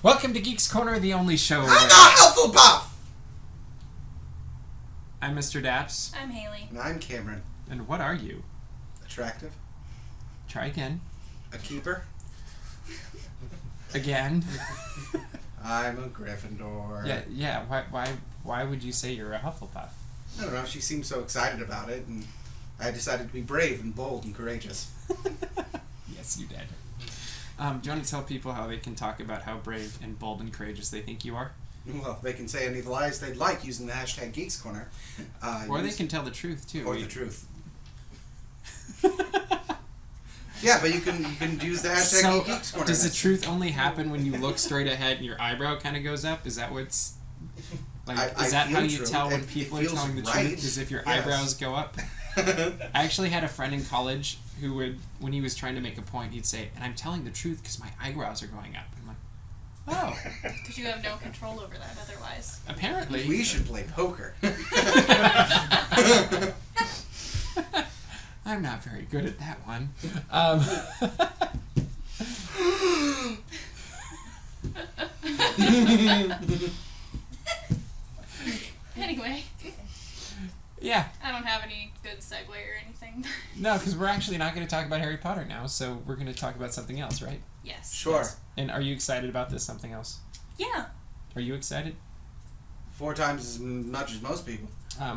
Welcome to Geeks Corner, the only show I'm not Hufflepuff! I'm Mr. DAPs. I'm Haley. And I'm Cameron. And what are you? Attractive. Try again. A keeper. Again. I'm a Gryffindor. Yeah. Why would you say you're a Hufflepuff? I don't know, she seemed so excited about it, and I decided to be brave and bold and courageous. Yes, you did. Do you want to tell people how they can talk about how brave and bold and courageous they think you are? Well, they can say any of the lies they'd like using the hashtag Geeks Corner. Or they can tell the truth, too. Or the truth. Yeah, but you can use the hashtag Geeks Corner. Does the truth only happen when you look straight ahead and your eyebrow kind of goes up? Is that what's... Like, is that how you tell when people are telling the truth? Is if your eyebrows go up? I actually had a friend in college who would, when he was trying to make a point, he'd say, and I'm telling the truth because my eyebrows are going up. I'm like, oh. Because you have no control over that otherwise. Apparently. We should play poker. I'm not very good at that one. Anyway. Yeah. I don't have any good segue or anything. No, because we're actually not going to talk about Harry Potter now, so we're going to talk about something else, right? Yes. Sure. Yes. And are you excited about this something else? Yeah. Are you excited? 4 times as much as most people.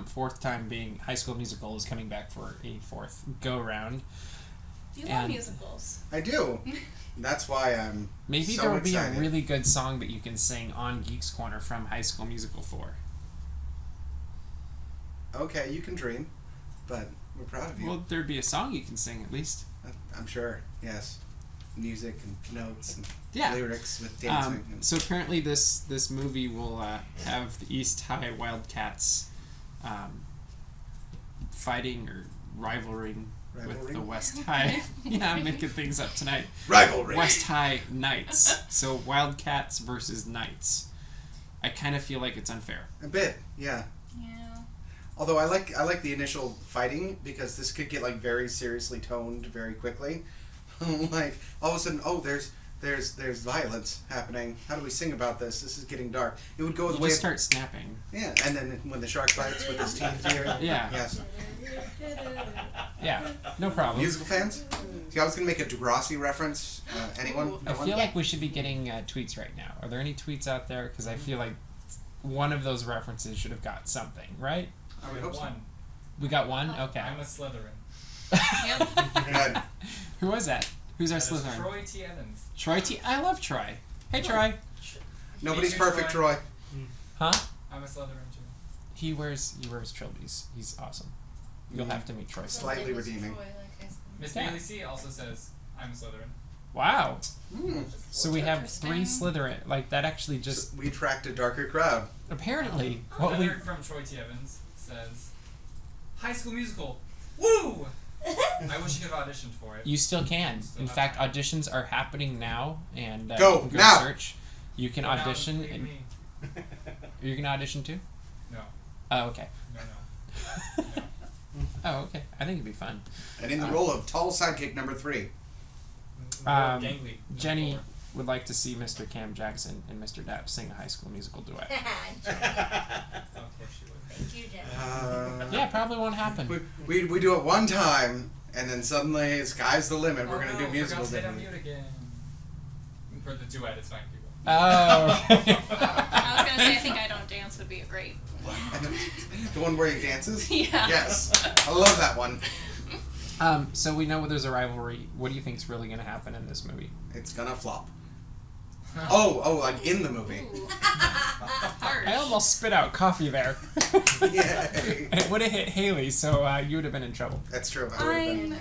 Fourth time being High School Musical is coming back for a fourth go-round. You love musicals. I do. That's why I'm Maybe so there will excited. be a really good song that you can sing on Geeks Corner from High School Musical 4. Okay, you can dream, but we're proud of you. Well, there'd be a song you can sing at least. I'm sure, yes. Music and notes and Yeah. lyrics with dancing. So apparently this movie will have the East High Wildcats fighting or rivaling with the West High. Yeah, I'm making things up tonight. Rivalry. West High Knights. So Wildcats versus Knights. I kind of feel like it's unfair. A bit, yeah. Yeah. Although I like the initial fighting because this could get like very seriously toned very quickly. Like all of a sudden, oh, there's violence happening. How do we sing about this? This is getting dark. It would go the way. Just start snapping. Yeah, and then when the shark bites with his teeth here. Yeah. Yes. Yeah, no problem. Musical fans? See, I was gonna make a Degrassi reference. Anyone? I feel like we should be getting tweets right now. Are there any tweets out there? Because I feel like one of those references should have got something, right? I would hope so. One. We got one? Okay. I'm a Slytherin. Yep. Good. Who was that? Who's our That is Slytherin? Troy T. Evans. Troy T. I love Troy. Hey, Troy. Nobody's Feature perfect, Troy. Huh? I'm a Slytherin too. He wears trilbies. He's awesome. You'll have to meet Troy. Slightly redeeming. Miss Yeah. Bailey C. also says I'm a Slytherin. Wow. Mm. So we have 3 Interesting. Slytherin. Like, that actually just... We attract a darker crowd. Apparently, what we... Another from Troy T. Evans says, High School Musical. Woo! I wish you could have auditioned for it. You still can. Still In have fact, time. auditions are happening now, and Go, you can go now. search. You can Go down, audition. leave And, me. you're gonna audition too? No. Oh, okay. No. Oh, okay. I think it'd be fun. And in the role of tall sidekick number 3. Gangly. Jenny Number would like to see Mr. Cam Jackson and Mr. Dapp sing a High School Musical duet. 4. Of course she would. Thank you, Jen. Yeah, probably won't happen. We do it one time, and then suddenly sky's the limit. We're Oh, gonna no, do musicals. forgot to hit on mute again. For the duet, it's fine, people. Oh. I was gonna say I think I Don't Dance would be a great. The one where he dances? Yeah. Yes. I love that one. So we know there's a rivalry. What do you think's really going to happen in this movie? It's gonna flop. Oh, like in the movie. Ooh. Harsh. I almost spit out coffee there. Yay. It would have hit Haley, so you would have been in trouble. That's true. I would've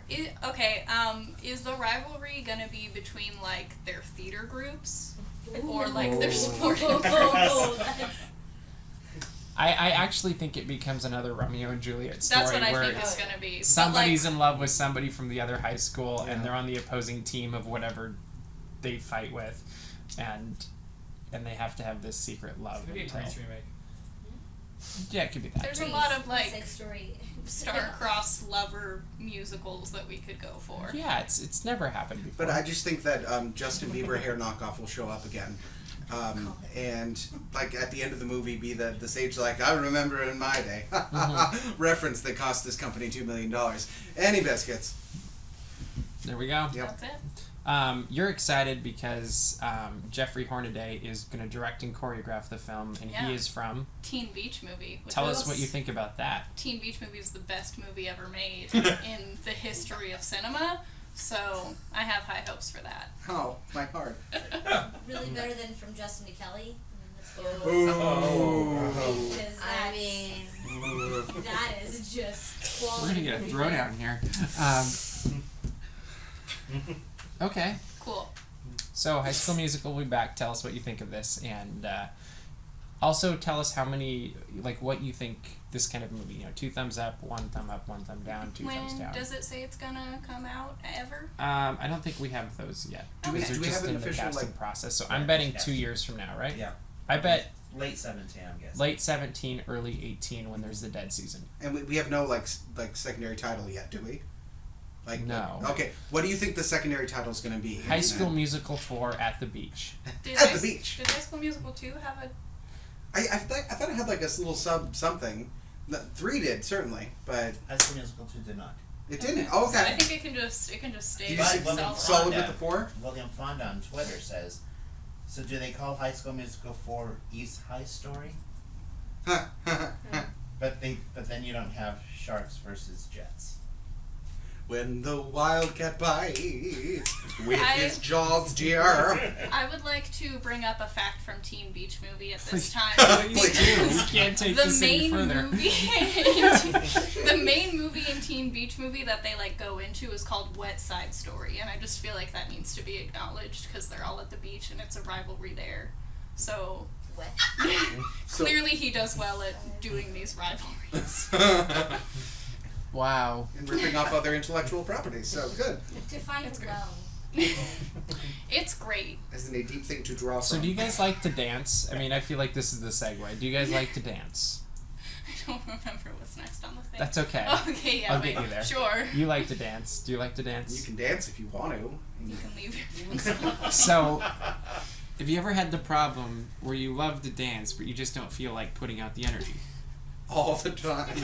been. Is the rivalry gonna be between like their theater groups or like their sporting groups? I actually think it becomes another Romeo and Juliet story That's what I where think it's gonna be. But, somebody's in love with somebody from the other high school, Yeah. and they're on the opposing team of whatever they fight with, and they have to have this secret love. It's gonna be a until- Grease remake. Yeah, it could be that. There's a lot of West like Side Story. star-crossed lover musicals that we could go for. Yeah, it's never happened before. But I just think that Justin Bieber hair knockoff will show up again. And like at the end of the movie be the sage like, I remember in my day. Reference that cost this company $2 million. Any biscuits. There we go. Yep. That's it. You're excited because Jeffrey Hornaday is going to direct and choreograph the film, and Yeah. he is from... Teen Beach Movie. Which Tell is- us what you think about that. Teen Beach Movie is the best movie ever made in the history of cinema, so I have high hopes for that. Oh, my heart. Really better than from Justin to Kelly. I mean, let's go. Ooh. Because I mean, that is just We're quality. going to get a throwdown here. Okay. Cool. So, High School Musical will be back. Tell us what you think of this. And also tell us how many, like, what you think this kind of movie, 2 thumbs up, 1 thumb up, 1 thumb down, 2 thumbs When down. does it say it's gonna come out ever? I don't think we have those yet. Okay. Those are Do we just have an in the official, casting like- process. So Yeah, I'm betting yes. 2 years from now, right? Yeah. I bet Late 17, I'm guessing. late 17, early 18 when there's the dead season. And we have no like secondary title yet, do we? Like No. Okay. What do you think the secondary title is going to be? High School Musical 4 at the beach. Did At High- the beach. Did High School Musical 2 have a... I thought it had like a little sub something. 3 did certainly, but High School Musical 2 did not. it didn't. So I Okay. think it can just stay Did by you see itself. solid with the 4? William Fonda on Twitter says, so do they call High School Musical 4 East High Story? But then you don't have Sharks versus Jets. When the wildcat bites with I- his jaws, dear. I would like to bring up a fact from Teen Beach Movie at this time. Please do. We can't take The this any main further. movie, the main movie in Teen Beach Movie that they like go into is called Wet Side Story, and I just feel like that needs to be acknowledged because they're all at the beach and it's a rivalry there. So What? So- clearly he does well at doing these rivalries. Wow. And ripping off other intellectual properties. So good. Define That's great. well. It's great. Isn't a deep thing to draw So from. do you guys like to dance? I mean, I feel like this is the segue. Do you guys like to dance? I don't remember what's next on the thing. That's okay. Okay, yeah, I'll wait, get you there. Sure. You like to dance. Do you like to dance? You can dance if you want to. You can leave your friends alone. So, have you ever had the problem where you love to dance, but you just don't feel like putting out the energy? All the time.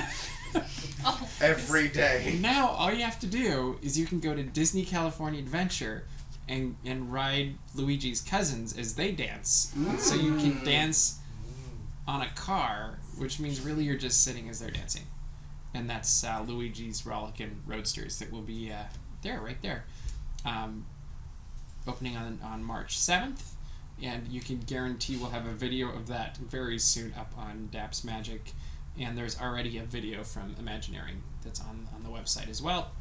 Oh, Every day. And now all you have to do is you can go to Disney California Adventure and ride Luigi's cousins as they dance. So you can dance on a car, which means really you're just sitting as they're dancing. And that's Luigi's Rollickin' Roadsters that will be there, right there. Opening on March 7th. And you can guarantee we'll have a video of that very soon up on DAPs Magic. And there's already a video from Imagineering that's on the website as well.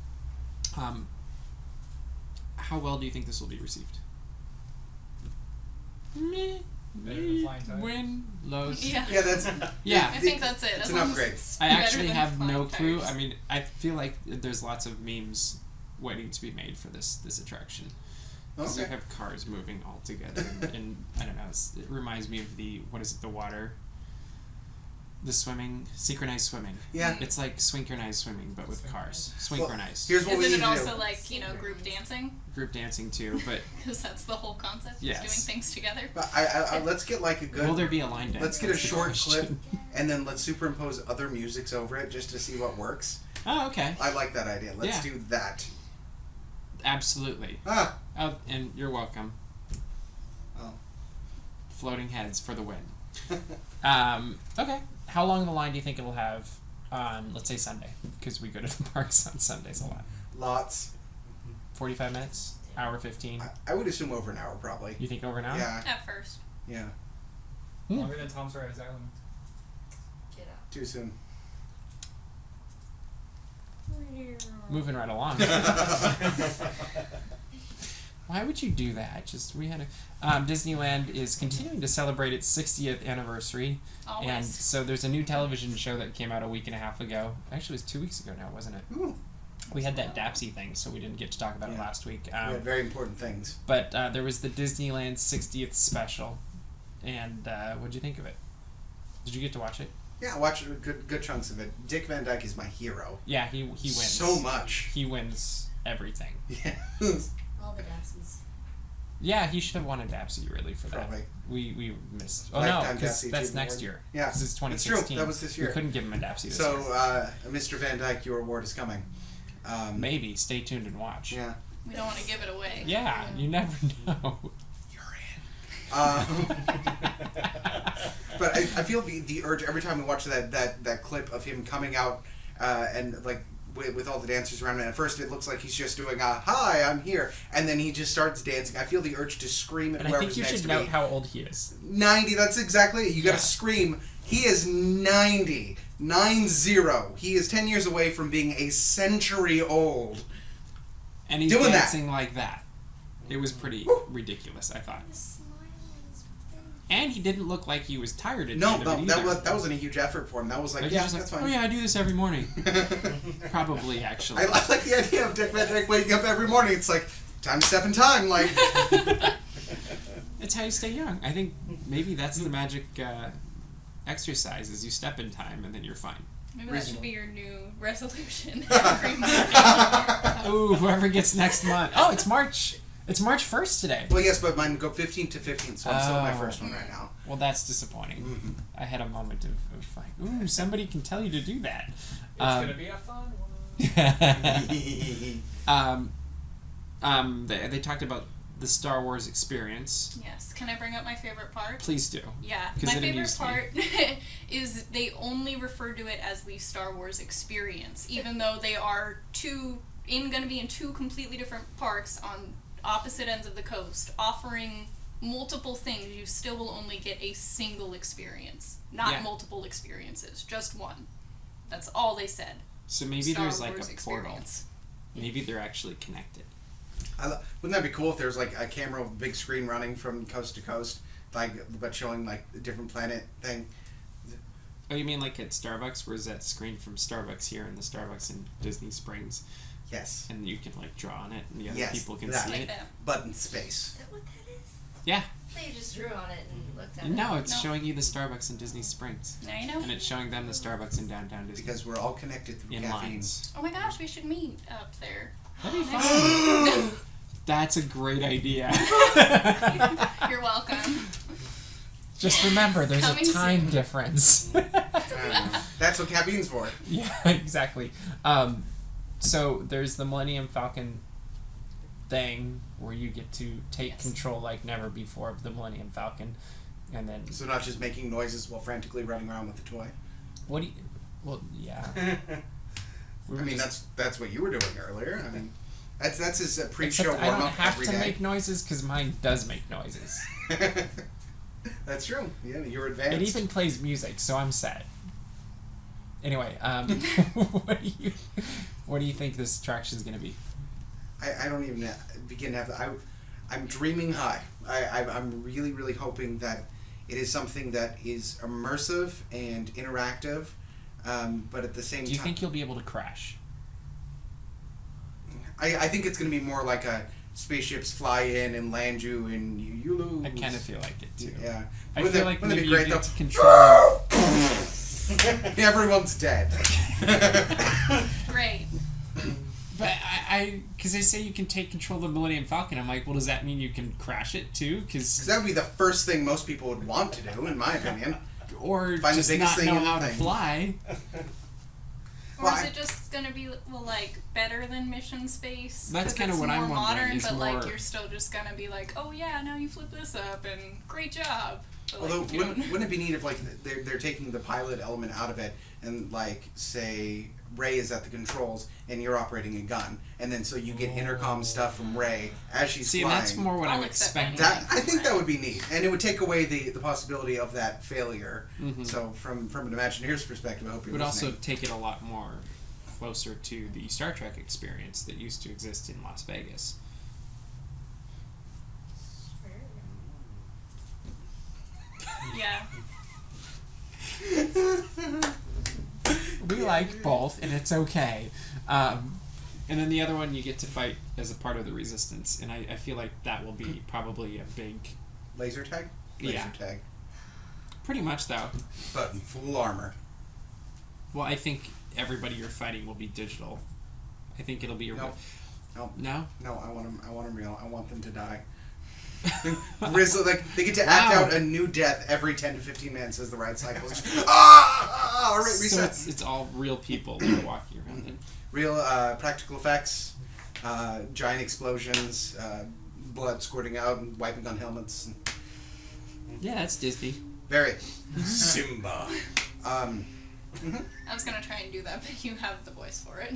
How well do you think this will be received? Meh. Better than Flying Tide. Win, lows. Yeah. Yeah, that's. Yeah. I think that's it. It's As an long as upgrade. it's I better actually than have no Flying clue. Tires. I mean, I feel like there's lots of memes waiting to be made for this attraction. Because you Okay. have cars moving all together, and I don't know. It reminds me of the water, the swimming, synchronized swimming. Yeah. It's like synchronized swimming, but with cars. Well, Synchronized. here's what we Isn't need it to also do. like, group dancing? Group dancing too, but Because that's the whole concept, Yes. is doing things together. But I let's get like a good. will there be a line dance? Let's get a That's the short clip, question. and then let's superimpose other musics over it just to see what works. Oh, okay. I like that idea. Let's Yeah. do that. Absolutely. Ah. Oh, and you're welcome. Oh. Floating heads for the win. Okay. How long the line do you think it'll have on, let's say, Sunday? Because we go to the parks on Sundays a lot. Lots. 45 minutes? Hour 15? I would assume over an hour probably. You think over an hour? Yeah. At first. Yeah. Longer than Tom Sawyer's Island. Get out. Too soon. Moving right along. Why would you do that? We had a Disneyland is continuing to celebrate its 60th anniversary, Always. and so there's a new television show that came out a week and a half ago. Actually, it was 2 weeks ago now, wasn't it? Ooh. We had that Dapsy thing, so we didn't get to talk about it Yeah. last week. We had very important things. But there was the Disneyland 60th special, and what'd you think of it? Did you get to watch it? Yeah, I watch good chunks of it. Dick Van Dyke is my hero. Yeah, he wins. So much. He wins everything. Yeah. All the Dapsies. Yeah, he should have won a DAPsy really for that. Probably. We missed. Oh Lifetime no, because DAPsy that's Achievement next Award. year. Yeah, This is that's 2016. true. That was this year. We couldn't give him a DAPsy this So, year. Mr. Van Dyke, your award is coming. Maybe. Stay tuned and watch. Yeah. We don't want to give it away. Yeah, you never know. You're in. But I feel the urge every time we watch that clip of him coming out and like with all the dancers around him. And at first it looks like he's just doing a "Hi, I'm here," and then he just starts dancing. I feel the urge to scream at And I whoever's think you next should to note me. how old he is. 90. That's exactly it. You got to scream. He is 90. 90. He is 10 years away from being a century old. And he's Doing dancing like that. It was pretty ridiculous, I thought. The smile on his face. And he didn't look like he was tired at the No, end of it that either. wasn't a huge effort for him. That was like, Like, yeah, he was that's like, fine. oh yeah, I do this every morning. Probably, actually. I like the idea of Dick Van Dyke waking up every morning. It's like, time to step in time. Like, It's how you stay young. I think maybe that's the magic exercise is you step in time and then you're fine. Maybe that should be your new resolution every month. Ooh, whoever gets next month. Oh, it's March. It's March 1st today. well, yes, but mine go 15 to 15, so I'm still on my Oh. first one right now. Well, that's disappointing. Mhm. I had a moment of like, ooh, somebody can tell you to do that. It's gonna be a fun one. They talked about the Star Wars experience. Yes. Can I bring up my favorite part? Please do. Yeah. 'Cause My it favorite amused me. part is they only refer to it as the Star Wars experience, even though they are going to be in two completely different parks on opposite ends of the coast, offering multiple things. You still will only get a single experience, not Yeah. multiple experiences, just one. That's all they said. So maybe Star there's like Wars a portal. experience. Maybe they're actually connected. Wouldn't that be cool if there was like a camera with a big screen running from coast to coast, like but showing like a different planet thing? Oh, you mean like at Starbucks? Where's that screen from Starbucks here and the Starbucks in Disney Springs? Yes. And you can like draw on it and the other Yes, people can that. see Like it. that. Button space. Is that what that is? Yeah. I thought you just drew on it and looked at it. No, it's No. showing you the Starbucks in Disney Springs. Now you know. And it's showing them the Starbucks in downtown Disney. Because we're all connected through in caffeine. lines. Oh my gosh, we should meet up there. That'd be fun. That's a great idea. You're welcome. Just remember, there's Coming a time soon. difference. I don't know. That's what caffeine's for. Yeah, exactly. So there's the Millennium Falcon thing where you get to take Yes. control like never before of the Millennium Falcon, and then So not just making noises while frantically running around with the toy. what do you? Well, yeah. We I were mean, just- that's what you were doing earlier. I mean, that's his except pre-show I don't warm-up have every to day. make noises because mine does make noises. That's true. Yeah, you're advanced. It even plays music, so I'm set. Anyway, what do you think this attraction's gonna be? I don't even begin to have. I'm dreaming high. I'm really, really hoping that it is something that is immersive and interactive, but at the same Do you time, think you'll be able to crash? I think it's going to be more like a spaceships fly in and land you and you lose. I kind of feel like it too. Yeah. I Wouldn't feel that- like wouldn't maybe that be you great get to though? control. Everyone's dead. Great. But because they say you can take control of the Millennium Falcon, I'm like, well, does that mean you can crash it too? Because that would be the first thing most people would want to do, in my opinion. Or Find the just biggest not thing know in the how to thing. fly. Or Well, is I- it just gonna be like better than Mission Space? That's 'Cause kinda it's what I'm more wondering, modern, is but like more- you're still just gonna be like, oh yeah, now you flip this up and great job. But, like, Although, if you wouldn't it be neat if like they're taking the pilot element out of it and like say Rey is at the controls and you're operating a gun, and then so you get intercom stuff from Rey as she's See, flying. that's more what I'll I'm accept expecting. That I think that would be neat, and it would take away the possibility of that failure. Mhm. So from an Imagineer's perspective, I hope It you're would also listening. take it a lot more closer to the Star Trek experience that used to exist in Las Vegas. yeah. We like both, and it's okay. And then the other one you get to fight as a part of the Resistance, and I feel like that will be probably a big... Laser tag. Laser Yeah. tag, Pretty much, though. but in full armor. Well, I think everybody you're fighting will be digital. I think it'll be a real... No. No? No, I want them real. I want them to die. Grizzly, like, they get to act out a new death every 10 to 15 minutes as the ride cycles. All right, reset. So it's all real people that are walking around then. Real practical effects, giant explosions, blood squirting out and wiping on helmets. Yeah, that's Disney. Very. Simba. I was gonna try and do that, but you have the voice for it.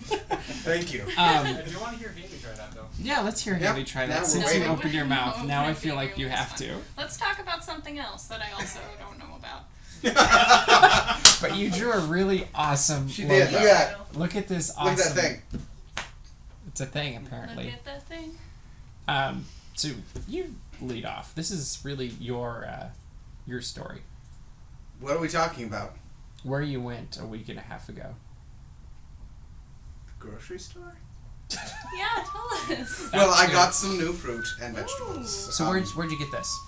Thank you. I do want to hear Haley try that, though. Yeah, let's hear Haley try that. Now Since we're you waiting. opened your mouth, now I feel like you have to. Let's talk about something else that I also don't know about. But you drew a really awesome She logo. did. Look at that. Look at this awesome... Look at that thing. It's a thing, apparently. Look at that thing. So you lead off. This is really your story. What are we talking about? Where you went a week and a half ago. Grocery store? Yeah, tell us. Well, I got some new fruit and vegetables. So where'd you get this?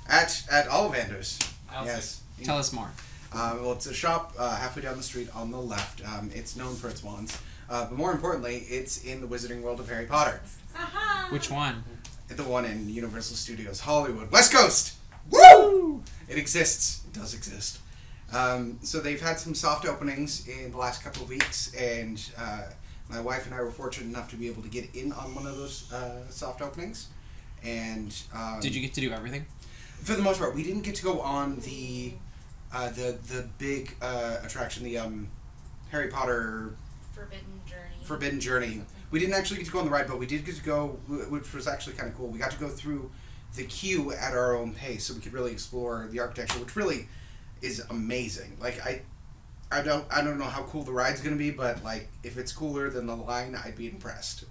At Ollivanders. Yes. Tell us more. Well, it's a shop halfway down the street on the left. It's known for its wands. But more importantly, it's in the Wizarding World of Harry Potter. Which one? The one in Universal Studios Hollywood. West Coast! Woo! It exists. It does exist. So they've had some soft openings in the last couple of weeks, and my wife and I were fortunate enough to be able to get in on one of those soft openings. And did you get to do everything? For the most part, we didn't get to go on the big attraction, the Harry Potter Forbidden Journey. We didn't actually get to go on the ride, but we did get to go, which was actually kind of cool. We got to go through the queue at our own pace, so we could really explore the architecture, which really is amazing. Like I don't know how cool the ride's gonna be, but like if it's cooler than the line, I'd be impressed.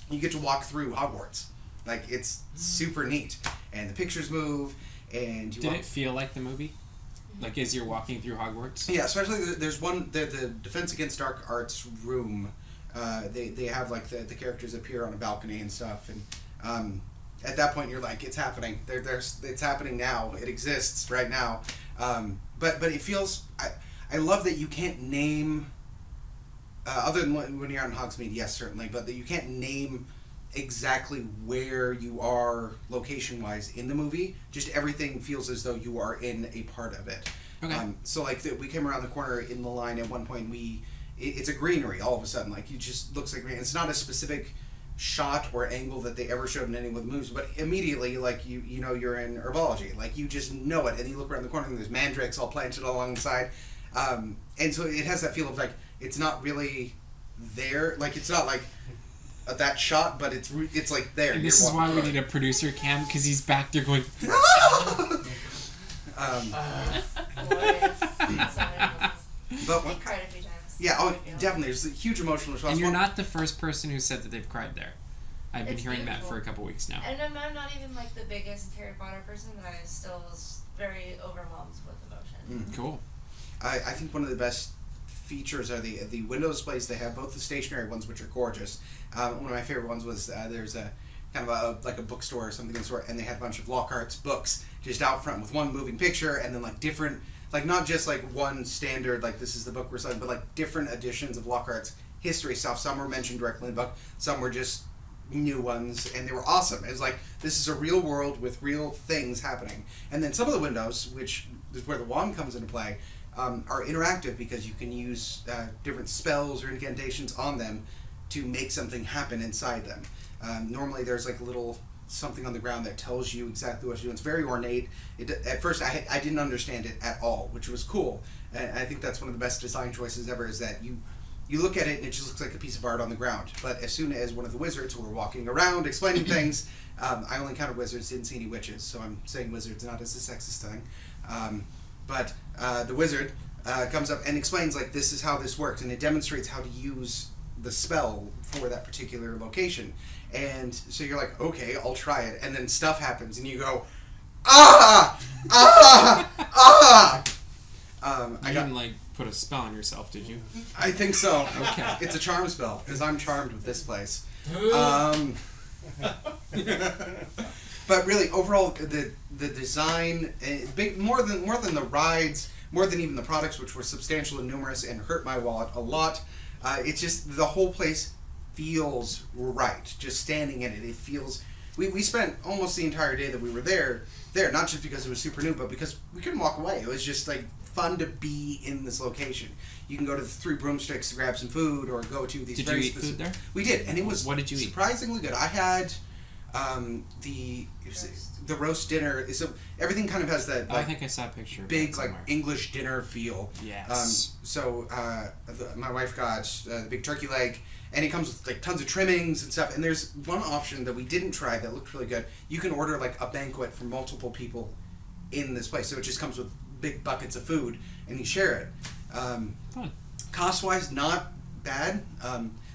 You get to walk through Hogwarts, like it's super neat, and the pictures move, and you Did it feel like the movie? Like as you're walking through Hogwarts? Yeah, especially there's one the Defense Against Dark Arts room. They have like the characters appear on a balcony and stuff, and at that point you're like, it's happening. It's happening now. It exists right now. But it feels I love that you can't name other than when you're out in Hogsmeade, yes certainly, but that you can't name exactly where you are location wise in the movie. Just everything feels as though you are in a part of it. Okay. So like we came around the corner in the line at one point. It's a greenery all of a sudden. Like it just looks like green. It's not a specific shot or angle that they ever showed in any of the movies, but immediately like you know you're in herbology. Like you just know it, and you look around the corner and there's mandrakes all planted along the side, and so it has that feel of like it's not really there. Like it's not like that shot, but it's like there. And this is why we need a producer cam, because he's back there going. But He cried a few times. yeah, definitely. There's a huge emotional response. And you're not the first person who said that they've cried there. I've been It's hearing that beautiful. for a couple weeks now. And I'm not even like the biggest Harry Potter person, but I still was very overwhelmed with emotion. Cool. I think one of the best features are the window displays. They have both the stationary ones, which are gorgeous. One of my favorite ones was there's a kind of like a bookstore or something of the sort, and they had a bunch of Lockhart's books just out front with one moving picture, and then like different, like not just like one standard, like this is the book we're selling, but like different editions of Lockhart's history stuff. Some were mentioned directly in the book, some were just new ones, and they were awesome. It was like, this is a real world with real things happening. And then some of the windows, which is where the wand comes into play, are interactive because you can use different spells or incantations on them to make something happen inside them. Normally there's like a little something on the ground that tells you exactly what to do. It's very ornate. At first I didn't understand it at all, which was cool. And I think that's one of the best design choices ever, is that you look at it and it just looks like a piece of art on the ground. But as soon as one of the wizards who were walking around explaining things, I only counted wizards, didn't see any witches, so I'm saying wizards not as a sexist thing. But the wizard comes up and explains, like, this is how this works, and it demonstrates how to use the spell for that particular location. And so you're like, okay, I'll try it. And then stuff happens, and you go, ah! Ah! Ah! You didn't, like, put a spell on yourself, did you? I think so. Okay. It's a charm spell, because I'm charmed with this place. But really, overall, the design, more than the rides, more than even the products, which were substantial and numerous and hurt my wallet a lot. It's just the whole place feels right. Just standing in it, it feels. We spent almost the entire day that we were there, not just because it was super new, but because we couldn't walk away. It was just like fun to be in this location. You can go to the Three Broomsticks to grab some food, or go to these. Did you eat food there? We did, and it was. What did you eat? Surprisingly good. I had the roast dinner. So everything kind of has that. Like, I think I saw a picture. Big like English dinner feel. Yes. My wife got the big turkey leg. And it comes with like tons of trimmings and stuff. And there's one option that we didn't try that looked really good. You can order like a banquet for multiple people in this place. So it just comes with big buckets of food and you share it. Fun. Cost-wise, not bad.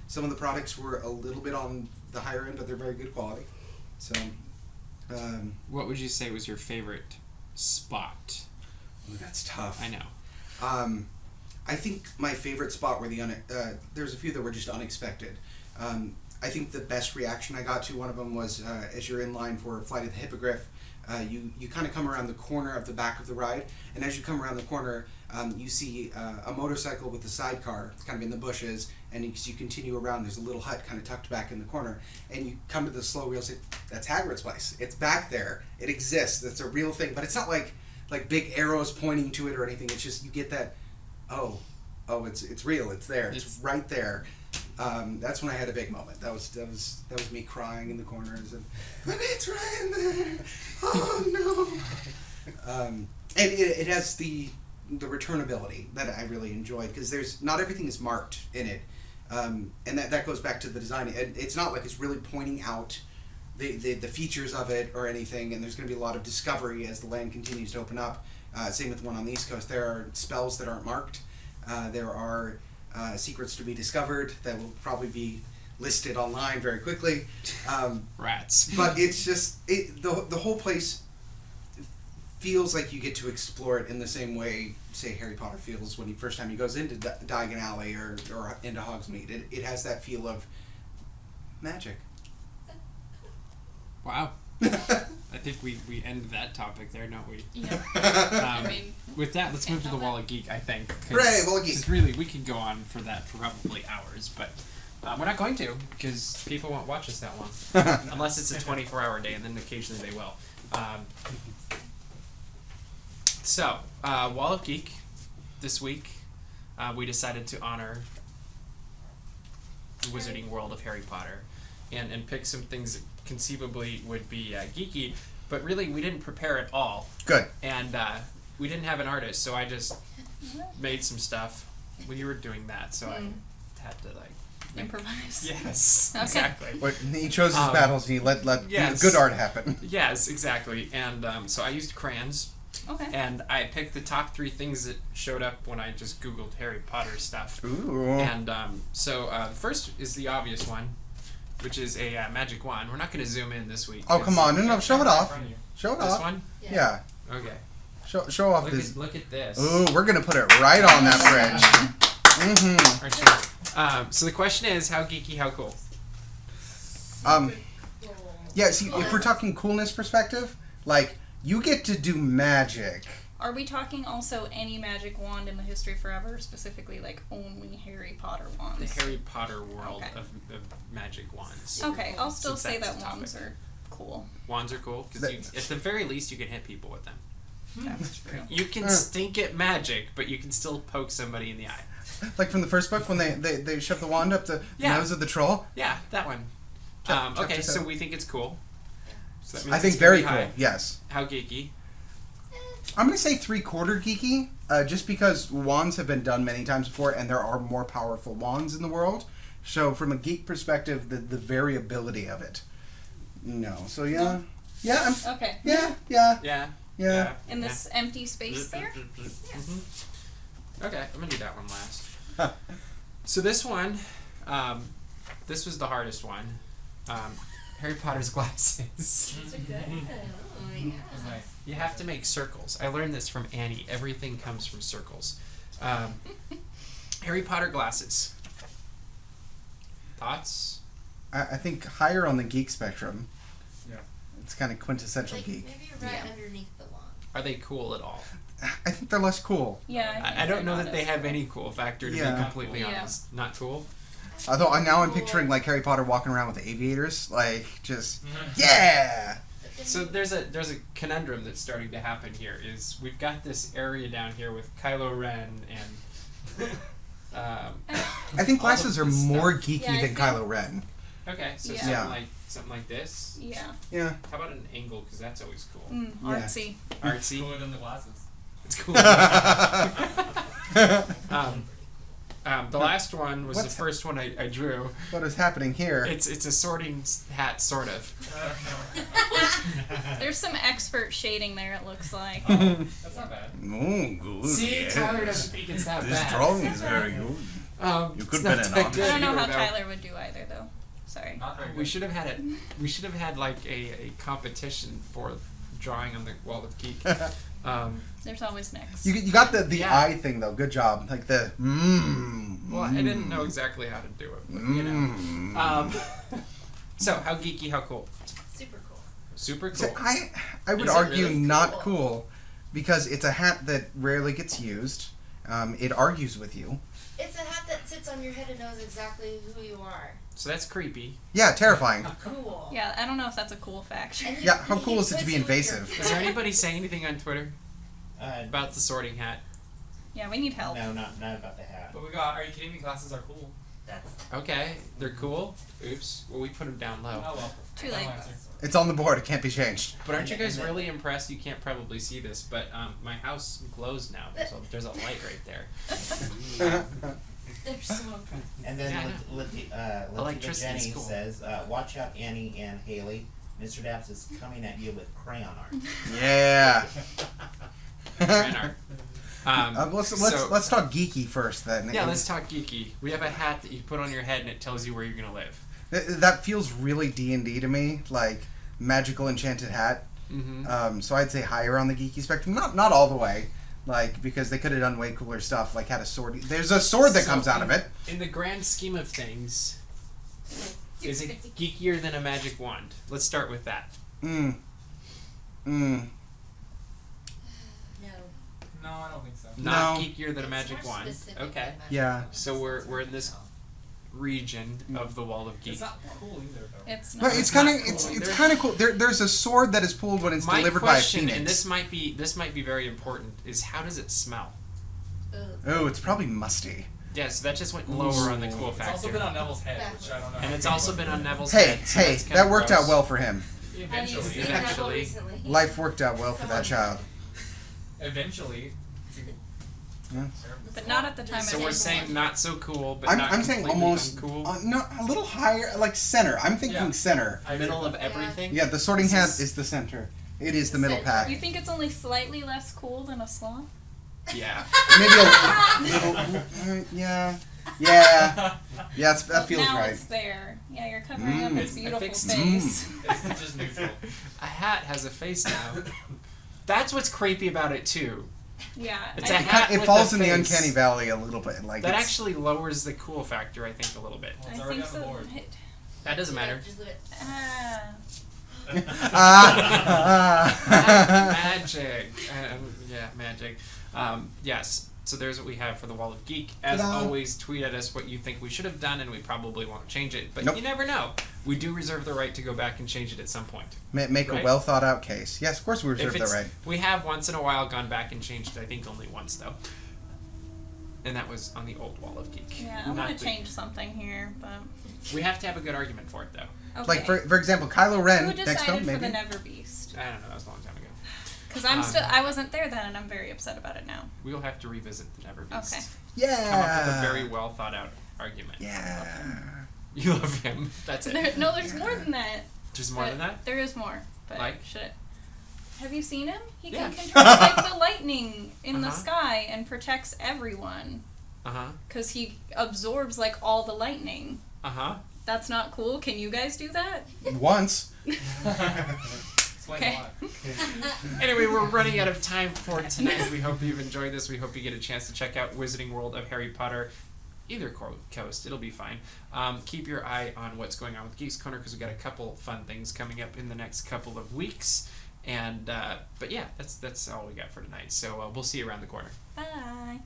Some of the products were a little bit on the higher end, but they're very good quality. So, what would you say was your favorite spot? ooh, that's tough. I know. I think my favorite spot were there's a few that were just unexpected. I think the best reaction I got to one of them was as you're in line for Flight of the Hippogriff, you kind of come around the corner of the back of the ride, and as you come around the corner, you see a motorcycle with a sidecar kind of in the bushes, and as you continue around, there's a little hut kind of tucked back in the corner, and you come to the slow wheel, say, that's Hagrid's place. It's back there. It exists. That's a real thing, but it's not like big arrows pointing to it or anything. It's just you get that. Oh, it's real. It's there. It's right there. That's when I had a big moment. That was me crying in the corners, and but it's right in there. Oh no. And it has the returnability that I really enjoyed, because there's not everything is marked in it, and that goes back to the design. It's not like it's really pointing out the features of it or anything, and there's going to be a lot of discovery as the land continues to open up. Same with the one on the East Coast. There are spells that aren't marked. There are secrets to be discovered that will probably be listed online very quickly. Rats. But it's just the whole place feels like you get to explore it in the same way, say, Harry Potter feels when first time he goes into Diagon Alley or into Hogsmeade. It has that feel of magic. Wow. I think we end that topic there, don't we? Yeah. With that, let's move to the Wall of Geek, I think. Hooray, Wall of Geek! Because really, we could go on for that for probably hours, but we're not going to, because people won't watch us that long. Unless it's a 24-hour day, and then occasionally they will. So, Wall of Geek, this week, we decided to honor the wizarding world of Harry Potter, and pick some things that conceivably would be geeky, but really we didn't prepare at all. Good. And we didn't have an artist, so I just made some stuff when you were doing that, so I had to improvise. Yes, Okay. exactly. He chose his battles and he let yes. good art happen. Yes, exactly. And so I used crayons. Okay. And I picked the top 3 things that showed up when I just Googled Harry Potter stuff. Ooh. And so the first is the obvious one, which is a magic wand. We're not going to zoom in this week. Oh, come on. No, show it off. Show it This off. one? Yeah. Okay. Show off this. Look at this. Ooh, we're going to put it right on that fridge. Mm-hmm. So the question is, how geeky, how cool? Yeah, see, if we're talking coolness perspective, like, you get to do magic. Are we talking also any magic wand in the history forever, specifically like only Harry Potter wands? The Harry Potter world Okay. of magic wands. Okay, I'll still Since say that's that the wands topic. are cool. Wands are cool, because at the very least you can hit people with them. That's true. You can stink at magic, but you can still poke somebody in the eye. Like from the first book when they shove the wand up the nose of the troll? Yeah, that one. Okay, so we think it's cool. So that means I think it's gonna very be cool, high. yes. How geeky? I'm going to say 3/4 geeky, just because wands have been done many times before and there are more powerful wands in the world. So from a geek perspective, the variability of it. No. So yeah. Yeah. Okay. Yeah. In this empty space there? Okay, I'm going to do that one last. So this one, this was the hardest one. Harry Potter's glasses. Those are good. Oh, yeah. You have to make circles. I learned this from Annie. Everything comes from circles. Harry Potter glasses. Thoughts? I think higher on the geek spectrum. Yeah. It's kind of quintessential Like, geek. maybe right underneath the wand. Are they cool at all? I think they're less cool. Yeah. I don't know that they have any cool factor, to Yeah. be completely Yeah. honest. Not cool? Although now I'm picturing like Harry Potter walking around with aviators, like just yeah. So there's a conundrum that's starting to happen here. Is we've got this area down here with Kylo Ren and I think glasses are more Yeah, geeky I than think- Kylo Ren. okay, so Yeah. something like this. Yeah. Yeah. How about an angle? Because that's always cool. Artsy. Artsy. Cooler than the glasses. It's cool. The last one was What's the first one I drew. What is happening here? It's a sorting hat, sort of. There's some expert shading there, it looks like. That's not bad. Oh, good. See, Tyler doesn't think it's that This bad. drawing is very good. You could it's bet not it that on. good I don't know how either, though. Tyler would do either, though. Sorry. Not very good. We should have had it. We should have had like a competition for drawing on the wall of Geek. There's always next. You got the Yeah. eye thing though. Good job. Like the Well, I didn't know exactly how to do it, but, you know. So how geeky, how cool? Super cool. Super cool. So I would Is it argue really? not Cool. cool because it's a hat that rarely gets used. It argues with you. It's a hat that sits on your head and knows exactly who you are. So that's creepy. Yeah, terrifying. Cool. Yeah, I don't know if that's a cool fact. And Yeah, how cool he is it to puts be you in your invasive? Is there anybody saying anything on Twitter Uh, about the sorting hat? Yeah, we need help. no, not about the hat. But we got. Are you kidding me? Glasses are cool. That's Okay, they're cool. Oops. Well, we put them down low. Oh well. Too Final late. answer. It's on the board. It can't be changed. But aren't you guys And then- really impressed? You can't probably see this, but my house glows now. There's a light right there. they're so impressive. And then Yeah, Latifah Electricity's Jenny cool. says, watch out, Annie and Haley. Mr. Daps is coming at you with crayon art. Yeah. Fan art. Let's talk geeky first then. Yeah, let's talk geeky. We have a hat that you put on your head and it tells you where you're gonna live. That feels really D&D to me, like magical enchanted hat. Mm-hmm. So I'd say higher on the geeky spectrum. Not all the way, like because they could have done way cooler stuff. Like had a sword. There's a sword that comes out of it. In the grand scheme of things, is it geekier than a magic wand? Let's start with that. No. No, I don't think so. Not No. geekier than a It's magic more wand. specific Okay. than magic Yeah. wand. So we're in this region of the wall of geek. It's not cool either, though. It's not. But it's not kind of cool it's either. kind of cool. There's a sword that is pulled when it's My delivered question, by a and phoenix. this might be very important, is how does it smell? Ugh. Oh, it's probably musty. Yeah, so that just went lower on the cool It's also factor. been on Neville's head, which I don't know. And it's also been on Neville's Hey, head. So hey, that's that kinda worked gross. out well for him. Have you Eventually. seen Eventually. Neville recently? Life worked out well for that child. Eventually. But not at the time So of we're his saying one. not so cool, but I'm not saying completely almost uncool. no, a little higher, like center. I'm thinking Yeah. center. Middle of everything. Yeah, the sorting This hat is- is the center. It is the middle Center. pack. You think it's only slightly less cool than a sloth? Yeah. Maybe a little. Yeah. Yeah. Yeah, that feels now right. it's there. Yeah, you're covering up its I beautiful fixed face. It's just neutral. A hat has a face now. That's what's creepy about it too. Yeah. It's I a think- hat It with falls a in the face. uncanny valley a little bit. Like That it's- actually lowers the cool factor, I think, a little bit. Well, I it's already think on the so. board. That doesn't matter. Just leave it. Magic. Yeah, magic. Yes. So there's what we have for the Wall of Geek. As Ta-da. always, tweet at us what you think we should have done, and we probably won't change it. But Nope. you never know. We do reserve the right to go back and change it at some point. Make Right. a well thought out case. Yes, of course we reserve the right. We have once in a while gone back and changed it. I think only once though. And that was on the old Wall of Geek. Yeah, I Not want the- to change something here, but We have to have a good argument for it though. okay. Like for example, Kylo Ren. Who Next decided film, for maybe. the Never Beast? I don't know. That was a long time ago. Because Um, I wasn't there then, and I'm very upset about it now. We will have to revisit the Never Beast. Okay. Yeah. Come up with a very well thought out argument. Yeah. You love him. That's it. No, there's more than that. There's more than that. There is more. But Like? should it? Have you seen him? He Yeah. can control like the lightning in the Uh-huh. sky and protects everyone. Uh-huh. Because he absorbs like all the lightning. Uh-huh. That's not cool. Can you guys do that? Once. Explain Okay. a lot. Anyway, we're running out of time for tonight. We hope you've enjoyed this. We hope you get a chance to check out Wizarding World of Harry Potter. Either coast, it'll be fine. Keep your eye on what's going on with Geeks Corner because we've got a couple fun things coming up in the next couple of weeks. And but yeah, that's all we got for tonight. So we'll see you around the corner. Bye.